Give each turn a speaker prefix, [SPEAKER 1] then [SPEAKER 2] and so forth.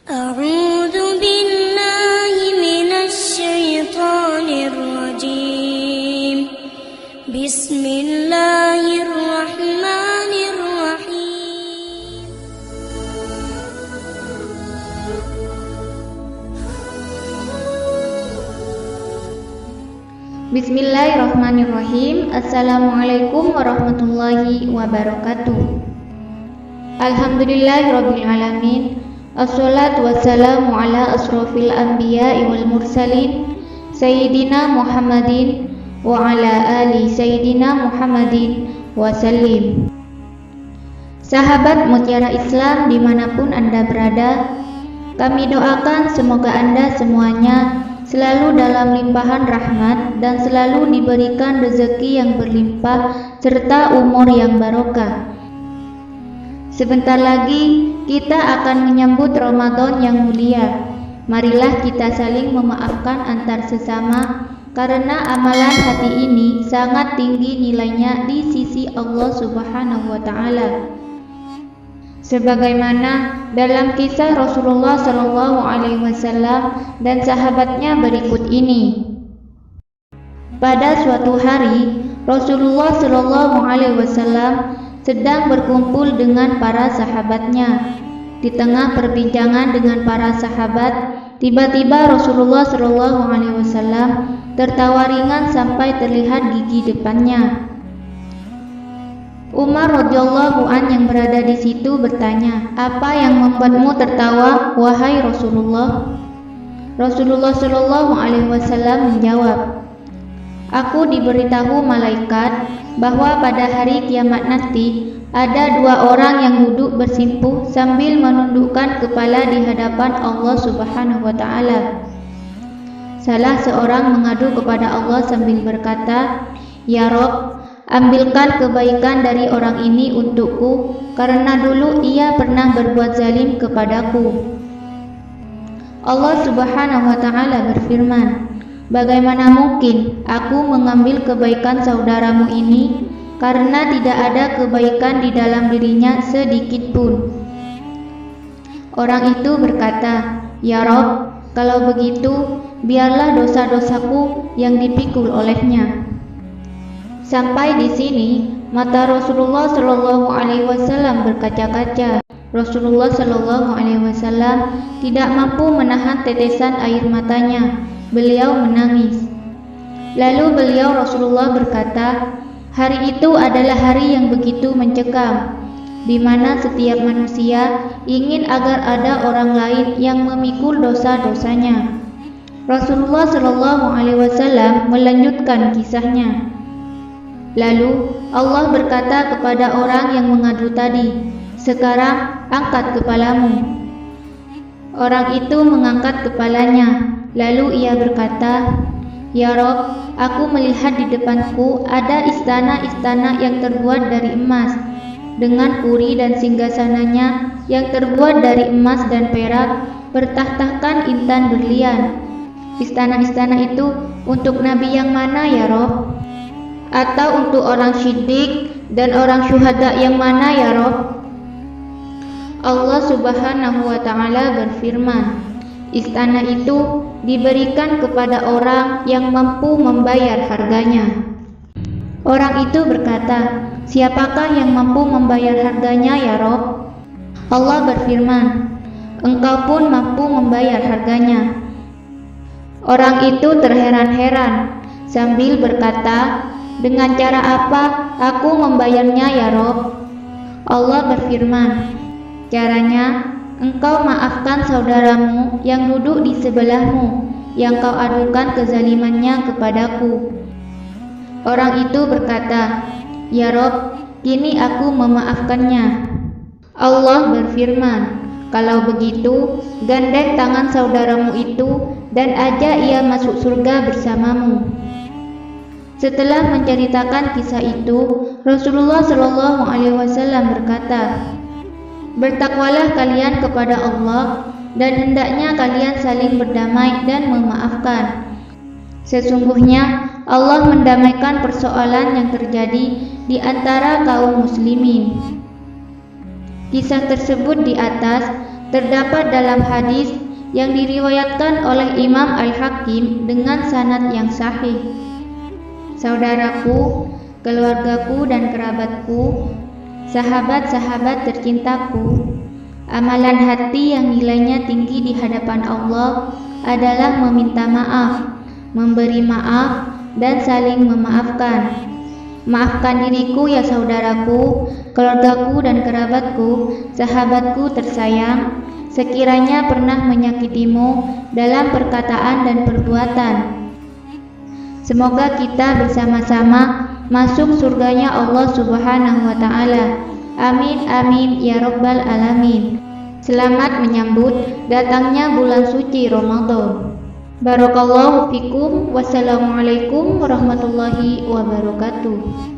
[SPEAKER 1] أعوذ بالله من الشيطان الرجيم بسم الله الرحمن الرحيم
[SPEAKER 2] Bismillahirrahmanirrahim. Assalamualaikum warahmatullahi wabarakatuh. Alhamdulillahirabbil alamin. Assalatu wassalamu ala asrofil anbiya'i wal mursalin Sayyidina Muhammadin wa ala ali Sayyidina Muhammadin wa sallim. Sahabat Mutiara Islam dimanapun Anda berada, kami doakan semoga Anda semuanya selalu dalam limpahan rahmat dan selalu diberikan rezeki yang berlimpah serta umur yang barokah. Sebentar lagi kita akan menyambut Ramadan yang mulia. Marilah kita saling memaafkan antar sesama, karena amalan hati ini sangat tinggi nilainya di sisi Allah Subhanahu wa Ta'ala. Sebagaimana dalam kisah Rasulullah Shallallahu Alaihi Wasallam dan sahabatnya berikut ini. Pada suatu hari, Rasulullah Shallallahu Alaihi Wasallam sedang berkumpul dengan para sahabatnya. Di tengah perbincangan dengan para sahabat, tiba-tiba Rasulullah Shallallahu Alaihi Wasallam tertawa ringan sampai terlihat gigi depannya. Umar radhiyallahu an yang berada di situ bertanya, "Apa yang membuatmu tertawa, wahai Rasulullah?" Rasulullah Shallallahu Alaihi Wasallam menjawab, "Aku diberitahu malaikat bahwa pada hari kiamat nanti ada dua orang yang duduk bersimpuh sambil menundukkan kepala di hadapan Allah Subhanahu wa Ta'ala. Salah seorang mengadu kepada Allah sambil berkata, 'Ya Rabb, ambilkan kebaikan dari orang ini untukku, karena dulu ia pernah berbuat zalim kepadaku.' Allah Subhanahu wa Ta'ala berfirman, 'Bagaimana mungkin aku mengambil kebaikan saudaramu ini, karena tidak ada kebaikan di dalam dirinya sedikit pun.' Orang itu berkata, 'Ya Rabb, kalau begitu biarlah dosa-dosaku yang dipikul olehnya.'" Sampai di sini mata Rasulullah Shallallahu Alaihi Wasallam berkaca-kaca. Rasulullah Shallallahu Alaihi Wasallam tidak mampu menahan tetesan air matanya. Beliau menangis. Lalu beliau Rasulullah berkata, "Hari itu adalah hari yang begitu mencekam, di mana setiap manusia ingin agar ada orang lain yang memikul dosa-dosanya." Rasulullah Shallallahu Alaihi Wasallam melanjutkan kisahnya. Lalu Allah berkata kepada orang yang mengadu tadi, "Sekarang angkat kepalamu." Orang itu mengangkat kepalanya. Lalu ia berkata, "Ya Rabb, aku melihat di depanku ada istana-istana yang terbuat dari emas, dengan puri dan singgasananya yang terbuat dari emas dan perak, bertahtakan intan berlian. Istana-istana itu untuk nabi yang mana, ya Rabb? Atau untuk orang syiddiq dan orang syuhada yang mana, ya Rabb?" Allah Subhanahu wa Ta'ala berfirman, "Istana itu diberikan kepada orang yang mampu membayar harganya." Orang itu berkata, "Siapakah yang mampu membayar harganya, ya Rabb?" Allah berfirman, "Engkau pun mampu membayar harganya." Orang itu terheran-heran sambil berkata, "Dengan cara apa aku membayarnya, ya Rabb?" Allah berfirman, "Caranya, engkau maafkan saudaramu yang duduk di sebelahmu, yang kau adukan kezalimannya kepadaku." Orang itu berkata, "Ya Rabb, kini aku memaafkannya." Allah berfirman, "Kalau begitu, gandeng tangan saudaramu itu dan ajak ia masuk surga bersamamu." Setelah menceritakan kisah itu, Rasulullah Shallallahu Alaihi Wasallam berkata, "Bertakwalah kalian kepada Allah, dan hendaknya kalian saling berdamai dan memaafkan. Sesungguhnya Allah mendamaikan persoalan yang terjadi di antara kaum muslimin." Kisah tersebut di atas Terdapat dalam hadis yang diriwayatkan oleh Imam Al-Hakim dengan sanad yang sahih. Saudaraku, keluargaku dan kerabatku, sahabat-sahabat tercintaku, amalan hati yang nilainya tinggi di hadapan Allah adalah meminta maaf, memberi maaf, dan saling memaafkan. Maafkan diriku ya saudaraku, keluargaku dan kerabatku, sahabatku tersayang, sekiranya pernah menyakitimu dalam perkataan dan perbuatan. Semoga kita bersama-sama masuk surganya Allah Subhanahu wa Ta'ala. Amin amin ya rabbal alamin. Selamat menyambut datangnya bulan suci Ramadan. Barakallahu fikum. Wassalamualaikum warahmatullahi wabarakatuh.